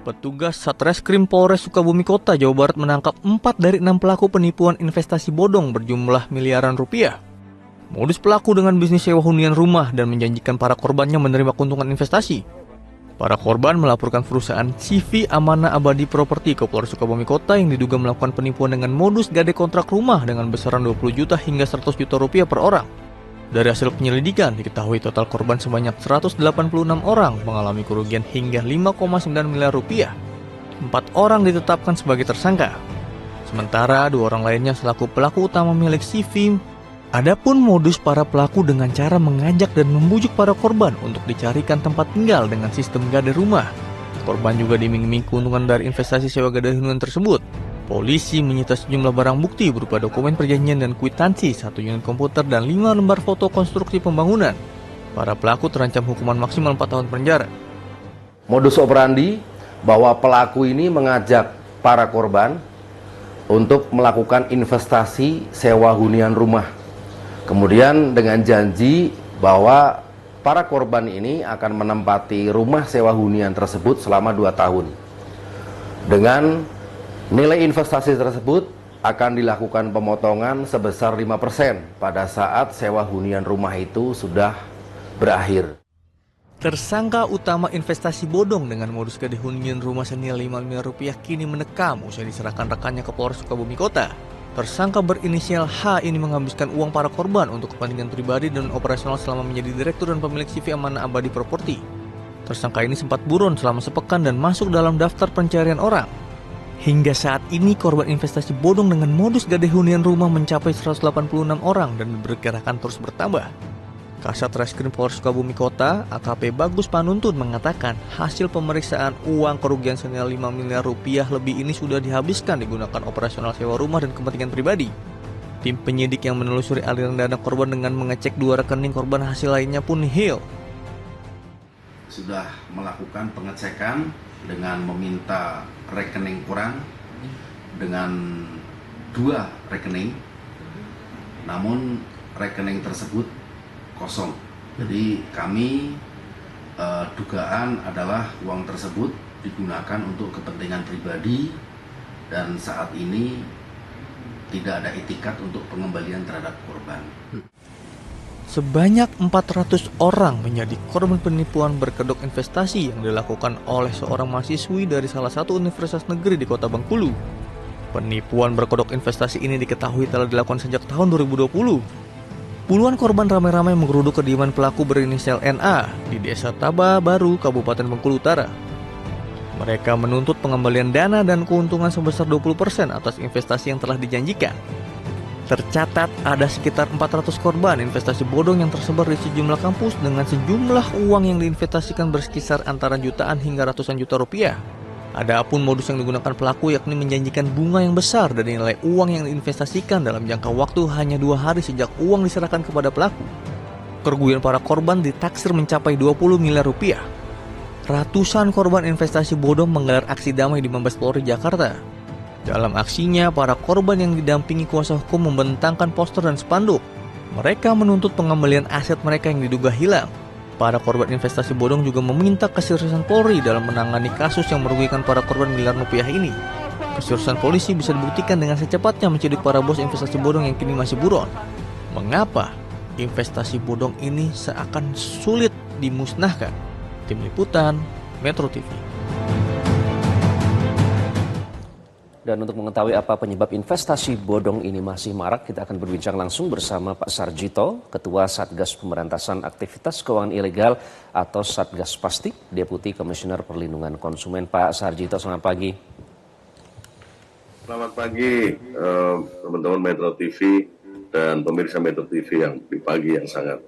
Petugas Satreskrim Polres Sukabumi Kota, Jawa Barat menangkap 4 dari 6 pelaku penipuan investasi bodong berjumlah miliaran rupiah. Modus pelaku dengan bisnis sewa hunian rumah dan menjanjikan para korbannya menerima keuntungan investasi. Para korban melaporkan perusahaan CV Amanah Abadi Properti ke Polres Sukabumi Kota yang diduga melakukan penipuan dengan modus gade kontrak rumah dengan besaran 20 juta hingga 100 juta rupiah per orang. Dari hasil penyelidikan, diketahui total korban sebanyak 186 orang mengalami kerugian hingga 5,9 miliar rupiah. 4 orang ditetapkan sebagai tersangka. Sementara 2 orang lainnya selaku pelaku utama milik CV. Adapun modus para pelaku dengan cara mengajak dan membujuk para korban untuk dicarikan tempat tinggal dengan sistem gade rumah. Korban juga diiming-iming keuntungan dari investasi sewa gade hunian tersebut. Polisi menyita sejumlah barang bukti berupa dokumen perjanjian dan kwitansi, 1 unit komputer, dan 5 lembar foto konstruksi pembangunan. Para pelaku terancam hukuman maksimal 4 tahun penjara. Modus operandi bahwa pelaku ini mengajak para korban untuk melakukan investasi sewa hunian rumah. Kemudian dengan janji bahwa para korban ini akan menempati rumah sewa hunian tersebut selama 2 tahun. Dengan nilai investasi tersebut akan dilakukan pemotongan sebesar 5% pada saat sewa hunian rumah itu sudah berakhir. Tersangka utama investasi bodong dengan modus gade hunian rumah senilai 5 miliar rupiah kini menekam usai diserahkan rekannya ke Polres Sukabumi Kota. Tersangka berinisial H ini menghabiskan uang para korban untuk kepentingan pribadi dan operasional selama menjadi direktur dan pemilik CV Amanah Abadi Properti. Tersangka ini sempat buron selama sepekan dan masuk dalam daftar pencarian orang. Hingga saat ini korban investasi bodong dengan modus gade hunian rumah mencapai 186 orang dan diperkirakan terus bertambah. Kasat Reskrim Polres Sukabumi Kota, AKP Bagus Panuntun mengatakan hasil pemeriksaan uang kerugian senilai 5 miliar rupiah lebih ini sudah dihabiskan digunakan operasional sewa rumah dan kepentingan pribadi. Tim penyidik yang menelusuri aliran dana korban dengan mengecek 2 rekening korban, hasil lainnya pun nihil. Sudah melakukan pengecekan dengan meminta rekening kurang dengan 2 rekening, namun rekening tersebut kosong. Jadi kami dugaan adalah uang tersebut digunakan untuk kepentingan pribadi dan saat ini tidak ada itikat untuk pengembalian terhadap korban. Sebanyak 400 orang menjadi korban penipuan berkedok investasi yang dilakukan oleh seorang mahasiswi dari salah satu universitas negeri di Kota Bengkulu. Penipuan berkedok investasi ini diketahui telah dilakukan sejak tahun 2020. Puluhan korban ramai-ramai menggeruduk kediaman pelaku berinisial NA di Desa Taba Baru, Kabupaten Bengkulu Utara. Mereka menuntut pengembalian dana dan keuntungan sebesar 20% atas investasi yang telah dijanjikan. Tercatat ada sekitar 400 korban investasi bodong yang tersebar di sejumlah kampus dengan sejumlah uang yang diinvestasikan berkisar antara jutaan hingga ratusan juta rupiah. Adapun modus yang digunakan pelaku yakni menjanjikan bunga yang besar dari nilai uang yang diinvestasikan dalam jangka waktu hanya 2 hari sejak uang diserahkan kepada pelaku. Kerugian para korban ditaksir mencapai 20 miliar rupiah. Ratusan korban investasi bodong menggelar aksi damai di Mabes Polri Jakarta. Dalam aksinya, para korban yang didampingi kuasa hukum membentangkan poster dan spanduk. Mereka menuntut pengembalian aset mereka yang diduga hilang. Para korban investasi bodong juga meminta keseriusan Polri dalam menangani kasus yang merugikan para korban miliaran rupiah ini. Keseriusan polisi bisa dibuktikan dengan secepatnya menciduk para bos investasi bodong yang kini masih buron. Mengapa investasi bodong ini seakan sulit dimusnahkan? Tim Liputan, Metro TV. Dan untuk mengetahui apa penyebab investasi bodong ini masih marak, kita akan berbincang langsung bersama Pak Sarjito, Ketua Satgas Pemberantasan Aktivitas Keuangan Ilegal atau Satgas Pasti, Deputi Komisioner Perlindungan Konsumen. Pak Sarjito, selamat pagi. Selamat pagi teman-teman Metro TV dan pemirsa Metro TV yang di pagi yang sangat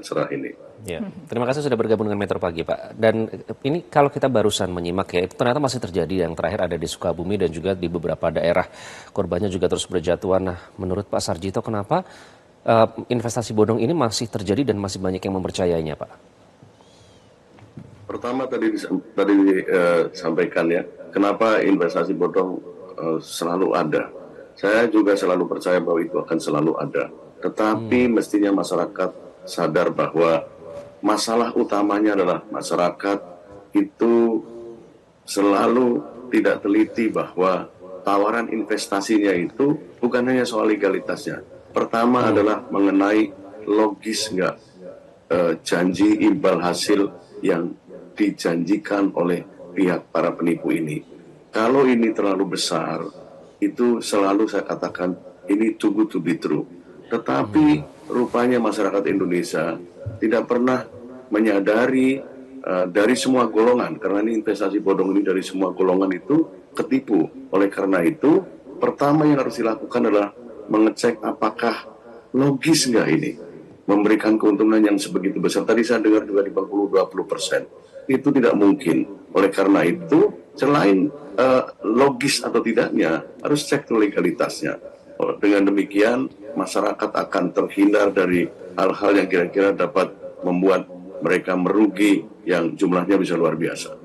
cerah ini. Ya, terima kasih sudah bergabung dengan Metro Pagi, Pak. Dan ini kalau kita barusan menyimak ya, itu ternyata masih terjadi. Yang terakhir ada di Sukabumi dan juga di beberapa daerah. Korbannya juga terus berjatuhan. Nah, menurut Pak Sarjito, kenapa investasi bodong ini masih terjadi dan masih banyak yang mempercayainya, Pak? Pertama tadi disampaikan ya, kenapa investasi bodong selalu ada. Saya juga selalu percaya bahwa itu akan selalu ada. Tetapi mestinya masyarakat sadar bahwa masalah utamanya adalah masyarakat itu selalu tidak teliti bahwa tawaran investasinya itu bukan hanya soal legalitasnya. Pertama adalah mengenai logis nggak janji imbal hasil yang dijanjikan oleh pihak para penipu ini. Kalau ini terlalu besar, itu selalu saya katakan ini too good to be true. Tetapi rupanya masyarakat Indonesia tidak pernah menyadari dari semua golongan, karena ini investasi bodong ini dari semua golongan itu ketipu. Oleh karena itu, pertama yang harus dilakukan adalah mengecek apakah logis nggak ini memberikan keuntungan yang sebegitu besar. Tadi saya dengar juga di 20%. Itu tidak mungkin. Oleh karena itu, selain logis atau tidaknya, harus cek legalitasnya. Dengan demikian, masyarakat akan terhindar dari hal-hal yang kira-kira dapat membuat mereka merugi yang jumlahnya bisa luar biasa.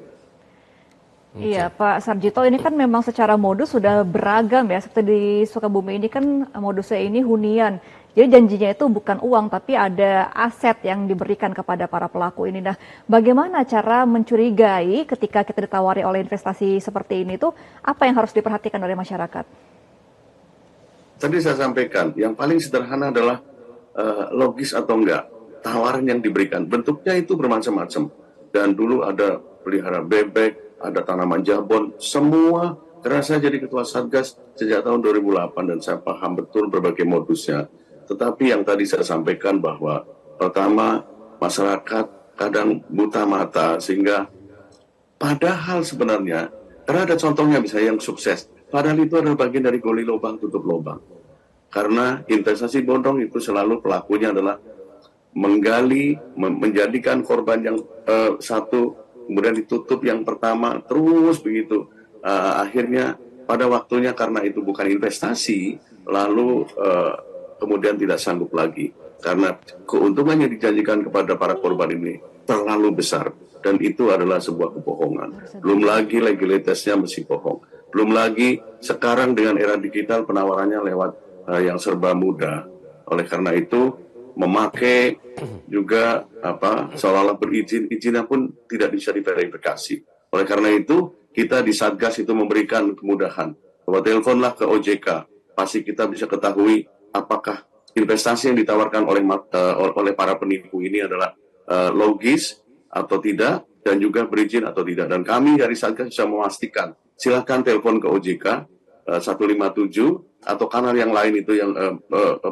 Iya, Pak Sarjito, ini kan memang secara modus sudah beragam ya. Seperti di Sukabumi ini kan modusnya ini hunian. Jadi janjinya itu bukan uang, tapi ada aset yang diberikan kepada para pelaku ini. Nah, bagaimana cara mencurigai ketika kita ditawari oleh investasi seperti ini tuh, apa yang harus diperhatikan oleh masyarakat? Tadi saya sampaikan, yang paling sederhana adalah logis atau enggak. Tawaran yang diberikan, bentuknya itu bermacam-macam. Dan dulu ada pelihara bebek, ada tanaman jabon, semua. Karena saya jadi ketua Satgas sejak tahun 2008 dan saya paham betul berbagai modusnya. Tetapi yang tadi saya sampaikan bahwa pertama, masyarakat kadang buta mata sehingga padahal sebenarnya, karena ada contohnya misalnya yang sukses, padahal itu adalah bagian dari gali lubang tutup lubang. Karena investasi bodong itu selalu pelakunya adalah menggali, menjadikan korban yang satu, kemudian ditutup yang pertama, terus begitu. Akhirnya pada waktunya karena itu bukan investasi, lalu kemudian tidak sanggup lagi. Karena keuntungan yang dijanjikan kepada para korban ini terlalu besar. Dan itu adalah sebuah kebohongan. Belum lagi legalitasnya masih bohong. Belum lagi sekarang dengan era digital penawarannya lewat yang serba mudah. Oleh karena itu, memakai juga seolah-olah izinnya pun tidak bisa diverifikasi. Oleh karena itu kita di Satgas itu memberikan kemudahan. Bahwa teleponlah ke OJK, pasti kita bisa ketahui apakah investasi yang ditawarkan oleh para penipu ini adalah logis atau tidak dan juga berizin atau tidak. Dan kami dari Satgas bisa memastikan. Silakan telepon ke OJK 157 atau kanal yang lain itu yang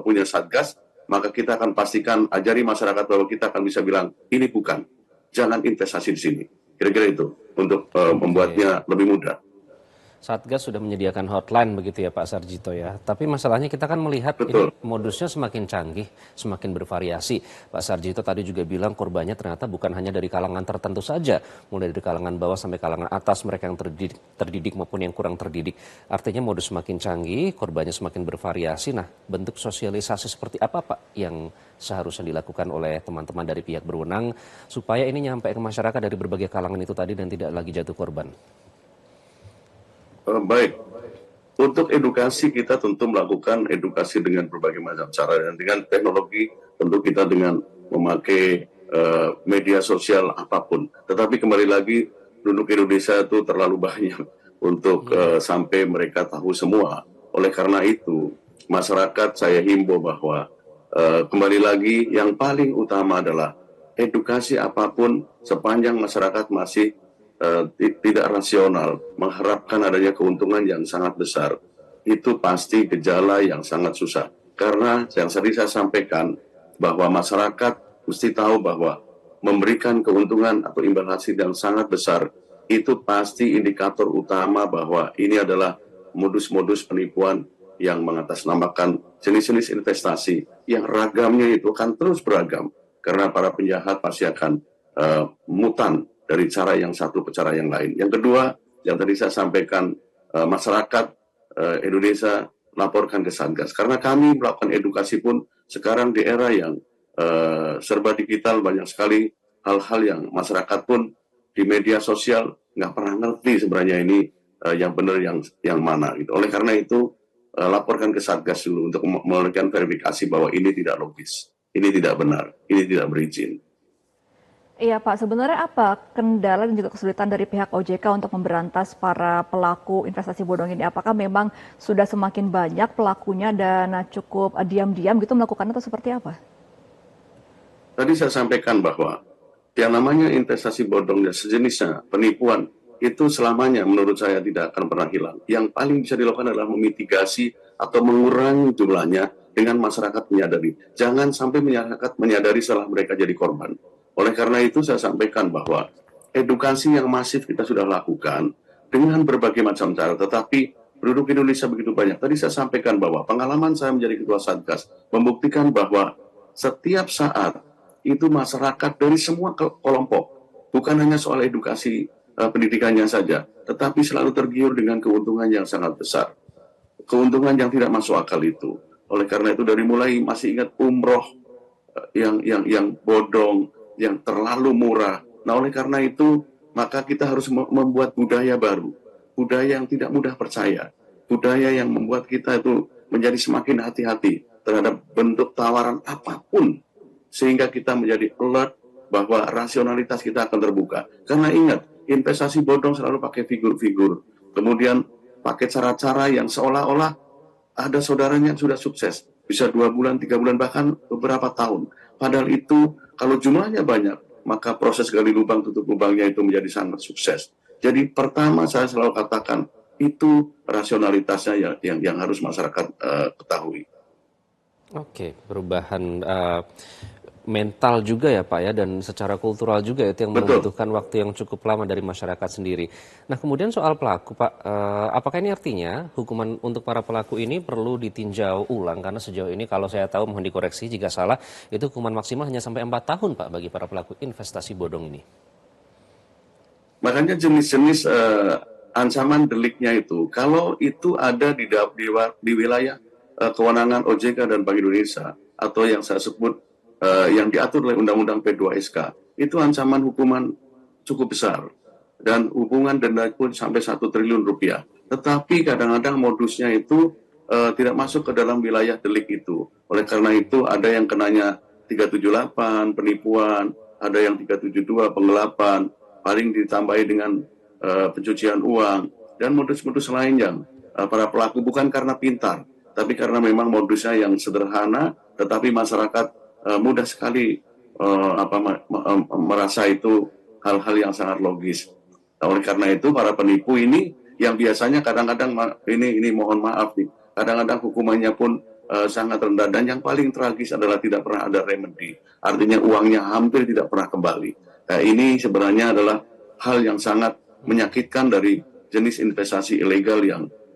punya Satgas. Maka kita akan pastikan, ajari masyarakat bahwa kita akan bisa bilang, ini bukan, jangan investasi di sini. Kira-kira itu, untuk membuatnya lebih mudah. Satgas sudah menyediakan hotline begitu ya Pak Sarjito ya. Tapi masalahnya kita kan melihat Betul. ini modusnya semakin canggih, semakin bervariasi. Pak Sarjito tadi juga bilang korbannya ternyata bukan hanya dari kalangan tertentu saja. Mulai dari kalangan bawah sampai kalangan atas, mereka yang terdidik maupun yang kurang terdidik. Artinya modus semakin canggih, korbannya semakin bervariasi. Nah, bentuk sosialisasi seperti apa Pak yang seharusnya dilakukan oleh teman-teman dari pihak berwenang supaya ini nyampe ke masyarakat dari berbagai kalangan itu tadi dan tidak lagi jatuh korban? Baik, untuk edukasi kita tentu melakukan edukasi dengan berbagai macam cara dan dengan teknologi tentu kita dengan memakai media sosial apapun. Tetapi kembali lagi penduduk Indonesia itu terlalu banyak untuk sampai mereka tahu semua. Oleh karena itu masyarakat saya himbau bahwa kembali lagi yang paling utama adalah edukasi apapun sepanjang masyarakat masih tidak rasional, mengharapkan adanya keuntungan yang sangat besar, itu pasti gejala yang sangat susah. Karena yang tadi saya sampaikan, bahwa masyarakat mesti tahu bahwa memberikan keuntungan atau imbal hasil yang sangat besar, itu pasti indikator utama bahwa ini adalah modus-modus penipuan yang mengatasnamakan jenis-jenis investasi yang ragamnya itu akan terus beragam. Karena para penjahat pasti akan mutan dari cara yang satu ke cara yang lain. Yang kedua, yang tadi saya sampaikan, masyarakat Indonesia laporkan ke Satgas. Karena kami melakukan edukasi pun sekarang di era yang serba digital, banyak sekali hal-hal yang masyarakat pun di media sosial nggak pernah ngerti sebenarnya ini yang benar yang mana. Gitu. Oleh karena itu, laporkan ke Satgas dulu untuk melakukan verifikasi bahwa ini tidak logis, ini tidak benar, ini tidak berizin. Iya Pak, sebenarnya apa kendala dan juga kesulitan dari pihak OJK untuk memberantas para pelaku investasi bodong ini? Apakah memang sudah semakin banyak pelakunya dan cukup diam-diam gitu melakukannya atau seperti apa? Tadi saya sampaikan bahwa yang namanya investasi bodong dan sejenisnya, penipuan, itu selamanya menurut saya tidak akan pernah hilang. Yang paling bisa dilakukan adalah memitigasi atau mengurangi jumlahnya dengan masyarakat menyadari. Jangan sampai masyarakat menyadari setelah mereka jadi korban. Oleh karena itu saya sampaikan bahwa edukasi yang masif kita sudah lakukan dengan berbagai macam cara, tetapi penduduk Indonesia begitu banyak. Tadi saya sampaikan bahwa pengalaman saya menjadi ketua Satgas membuktikan bahwa setiap saat itu masyarakat dari semua kelompok, bukan hanya soal edukasi pendidikannya saja, tetapi selalu tergiur dengan keuntungan yang sangat besar, keuntungan yang tidak masuk akal itu. Oleh karena itu dari mulai masih ingat umroh yang bodong, yang terlalu murah. Nah oleh karena itu maka kita harus membuat budaya baru, budaya yang tidak mudah percaya, budaya yang membuat kita itu menjadi semakin hati-hati terhadap bentuk tawaran apapun, sehingga kita menjadi alert bahwa rasionalitas kita akan terbuka. Karena ingat, investasi bodong selalu pakai figur-figur, kemudian pakai cara-cara yang seolah-olah ada saudaranya yang sudah sukses, bisa 2 bulan, 3 bulan, bahkan beberapa tahun. Padahal itu kalau jumlahnya banyak, maka proses gali lubang tutup lubangnya itu menjadi sangat sukses. Jadi pertama saya selalu katakan, itu rasionalitasnya yang harus masyarakat ketahui. Oke, perubahan mental juga ya Pak ya, dan secara kultural juga itu yang Betul. membutuhkan waktu yang cukup lama dari masyarakat sendiri. Nah kemudian soal pelaku Pak, apakah ini artinya hukuman untuk para pelaku ini perlu ditinjau ulang? Karena sejauh ini kalau saya tahu, mohon dikoreksi jika salah, itu hukuman maksimal hanya sampai 4 tahun Pak bagi para pelaku investasi bodong ini. Makanya jenis-jenis ancaman deliknya itu, kalau itu ada di wilayah kewenangan OJK dan Bank Indonesia, atau yang saya sebut yang diatur oleh Undang-Undang P2SK, itu ancaman hukuman cukup besar. Dan hubungan denda pun sampai 1 triliun rupiah. Tetapi kadang-kadang modusnya itu tidak masuk ke dalam wilayah delik itu. Oleh karena itu ada yang kenanya 378 penipuan, ada yang 372 penggelapan, paling ditambahi dengan pencucian uang, dan modus-modus lain yang para pelaku bukan karena pintar, tapi karena memang modusnya yang sederhana, tetapi masyarakat mudah sekali merasa itu hal-hal yang sangat logis. Nah, oleh karena itu para penipu ini yang biasanya kadang-kadang ini mohon maaf nih, kadang-kadang hukumannya pun sangat rendah, dan yang paling tragis adalah tidak pernah ada remedi. Artinya uangnya hampir tidak pernah kembali. Nah, ini sebenarnya adalah hal yang sangat menyakitkan dari jenis investasi ilegal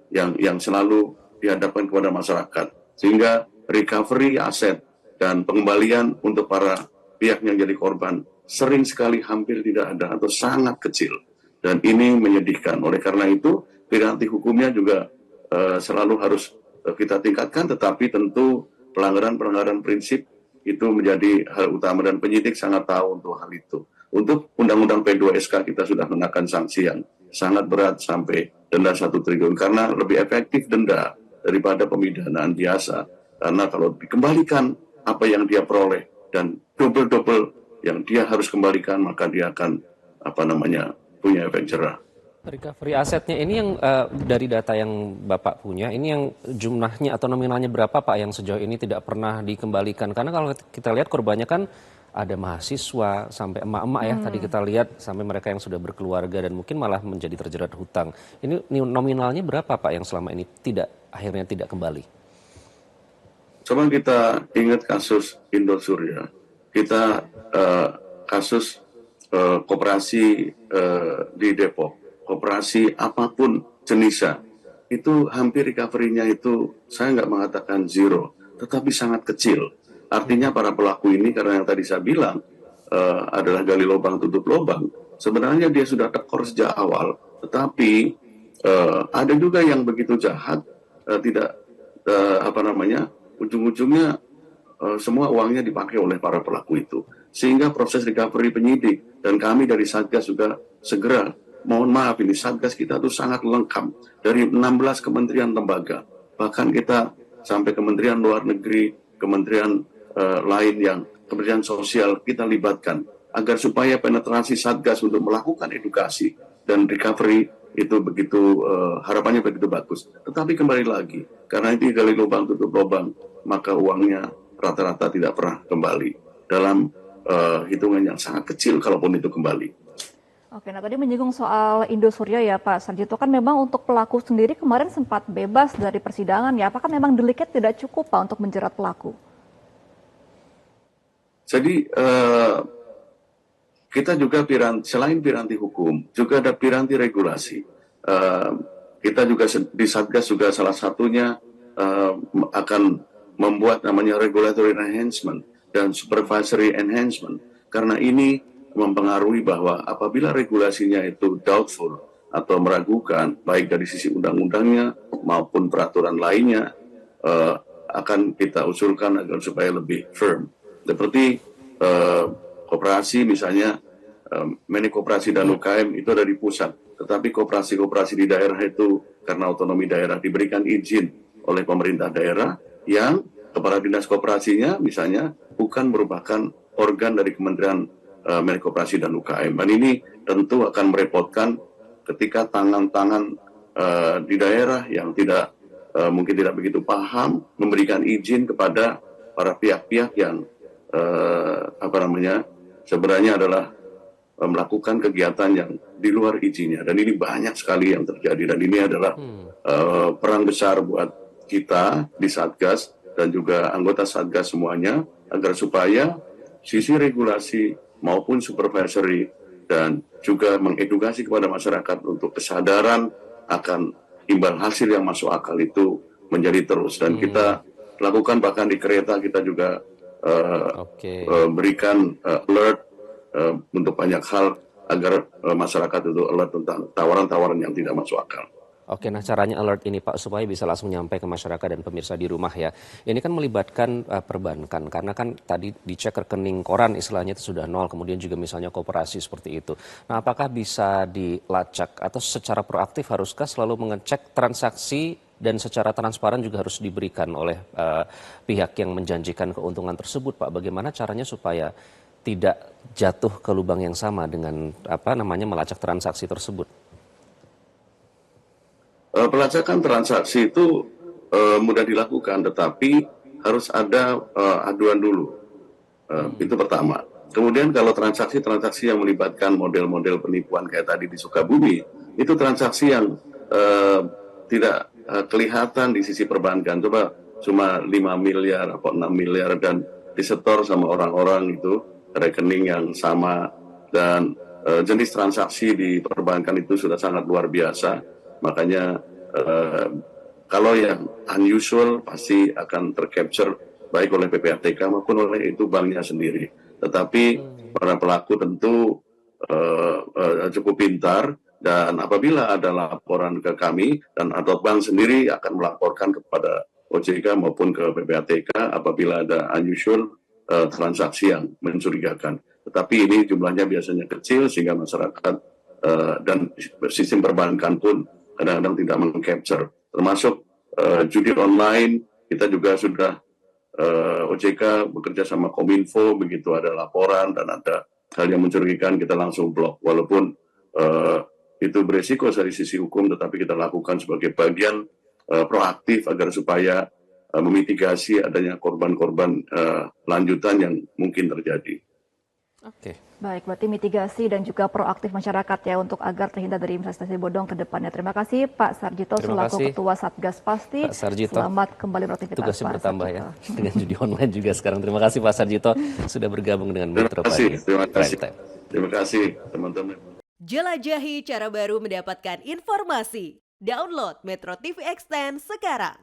yang selalu dihadapkan kepada masyarakat, sehingga recovery aset dan pengembalian untuk para pihak yang jadi korban sering sekali hampir tidak ada atau sangat kecil, dan ini menyedihkan. Oleh karena itu piranti hukumnya juga selalu harus kita tingkatkan, tetapi tentu pelanggaran prinsip itu menjadi hal utama, dan penyidik sangat tahu untuk hal itu. Untuk Undang-Undang P2SK kita sudah mengenakan sanksi yang sangat berat sampai denda 1 triliun, karena lebih efektif denda daripada pemidanaan biasa. Karena kalau dikembalikan apa yang dia peroleh dan double yang dia harus kembalikan, maka dia akan punya efek jerah. Recovery asetnya ini yang dari data yang Bapak punya, ini yang jumlahnya atau nominalnya berapa Pak yang sejauh ini tidak pernah dikembalikan? Karena kalau kita lihat korbannya kan ada mahasiswa sampai emak-emak ya, tadi kita lihat sampai mereka yang sudah berkeluarga dan mungkin malah menjadi terjerat hutang. Ini nominalnya berapa Pak yang selama ini akhirnya tidak kembali? Coba kita ingat kasus Indosurya, kita kasus koperasi di Depok, koperasi apapun jenisnya, itu hampir recovery-nya itu saya nggak mengatakan zero, tetapi sangat kecil. Artinya para pelaku ini, karena yang tadi saya bilang adalah gali lubang tutup lubang, sebenarnya dia sudah tekor sejak awal, tetapi ada juga yang begitu jahat, ujung-ujungnya semua uangnya dipakai oleh para pelaku itu, sehingga proses recovery penyidik dan kami dari Satgas juga segera, mohon maaf ini Satgas kita tuh sangat lengkap dari 16 kementerian lembaga, bahkan kita sampai Kementerian Luar Negeri, kementerian lain yang Kementerian Sosial kita libatkan agar supaya penetrasi Satgas untuk melakukan edukasi dan recovery itu begitu harapannya begitu bagus. Tetapi kembali lagi, karena itu gali lubang tutup lubang, maka uangnya rata-rata tidak pernah kembali dalam hitungan yang sangat kecil kalaupun itu kembali. Oke, nah tadi menyinggung soal Indosuria ya Pak Sarjito, kan memang untuk pelaku sendiri kemarin sempat bebas dari persidangan ya, apakah memang deliknya tidak cukup Pak untuk menjerat pelaku? Jadi kita juga selain piranti hukum, juga ada piranti regulasi. Kita juga di Satgas juga salah satunya akan membuat namanya regulatory enhancement dan supervisory enhancement. Karena ini mempengaruhi bahwa apabila regulasinya itu doubtful atau meragukan, baik dari sisi undang-undangnya maupun peraturan lainnya, akan kita usulkan agar supaya lebih firm. Seperti koperasi misalnya, Menko Koperasi dan UKM itu ada di pusat, tetapi koperasi-koperasi di daerah itu karena otonomi daerah diberikan izin oleh pemerintah daerah yang kepala dinas koperasinya misalnya bukan merupakan organ dari Kementerian Menko Koperasi dan UKM. Dan ini tentu akan merepotkan ketika tangan-tangan di daerah yang mungkin tidak begitu paham memberikan izin kepada para pihak-pihak yang sebenarnya adalah melakukan kegiatan yang di luar izinnya. Dan ini banyak sekali yang terjadi, dan ini adalah perang besar buat kita di Satgas dan juga anggota Satgas semuanya, agar supaya sisi regulasi maupun supervisory dan juga mengedukasi kepada masyarakat untuk kesadaran akan imbal hasil yang masuk akal itu menjadi terus. Dan kita lakukan bahkan di kereta kita juga berikan alert untuk banyak hal agar masyarakat itu alert tentang tawaran-tawaran yang tidak masuk akal. Oke, nah caranya alert ini Pak supaya bisa langsung nyampe ke masyarakat dan pemirsa di rumah ya. Ini kan melibatkan perbankan, karena kan tadi dicek rekening koran istilahnya itu sudah nol, kemudian juga misalnya koperasi seperti itu. Nah, apakah bisa dilacak atau secara proaktif haruskah selalu mengecek transaksi dan secara transparan juga harus diberikan oleh pihak yang menjanjikan keuntungan tersebut Pak? Bagaimana caranya supaya tidak jatuh ke lubang yang sama dengan melacak transaksi tersebut? Pelacakan transaksi itu mudah dilakukan, tetapi harus ada aduan dulu. Itu pertama. Kemudian kalau transaksi-transaksi yang melibatkan model-model penipuan kayak tadi di Sukabumi, itu transaksi yang tidak kelihatan di sisi perbankan. Coba cuma 5 miliar atau 6 miliar dan disetor sama orang-orang itu rekening yang sama, dan jenis transaksi di perbankan itu sudah sangat luar biasa. Makanya kalau yang unusual pasti akan tercapture baik oleh PPATK maupun oleh itu banknya sendiri. Tetapi para pelaku tentu cukup pintar, dan apabila ada laporan ke kami dan atau bank sendiri akan melaporkan kepada OJK maupun ke PPATK apabila ada unusual transaksi yang mencurigakan. Tetapi ini jumlahnya biasanya kecil sehingga masyarakat dan sistem perbankan pun kadang-kadang tidak meng-capture. Termasuk judi online, kita juga sudah OJK bekerja sama Kominfo, begitu ada laporan dan ada hal yang mencurigakan kita langsung blok. Walaupun itu beresiko dari sisi hukum, tetapi kita lakukan sebagai bagian proaktif agar supaya memitigasi adanya korban-korban lanjutan yang mungkin terjadi. Oke. Baik, berarti mitigasi dan juga proaktif masyarakat ya untuk agar terhindar dari investasi bodong ke depannya. Terima kasih Pak Sarjito selaku Ketua Satgas Pasti. Pak Sarjito, selamat kembali beraktivitas. Tugasnya Pak bertambah Sarjito. ya dengan judi online juga sekarang. Terima kasih Pak Sarjito sudah bergabung dengan Metro Pagi. Terima kasih teman-teman. Jelajahi cara baru mendapatkan informasi. Download Metro TV Extend sekarang.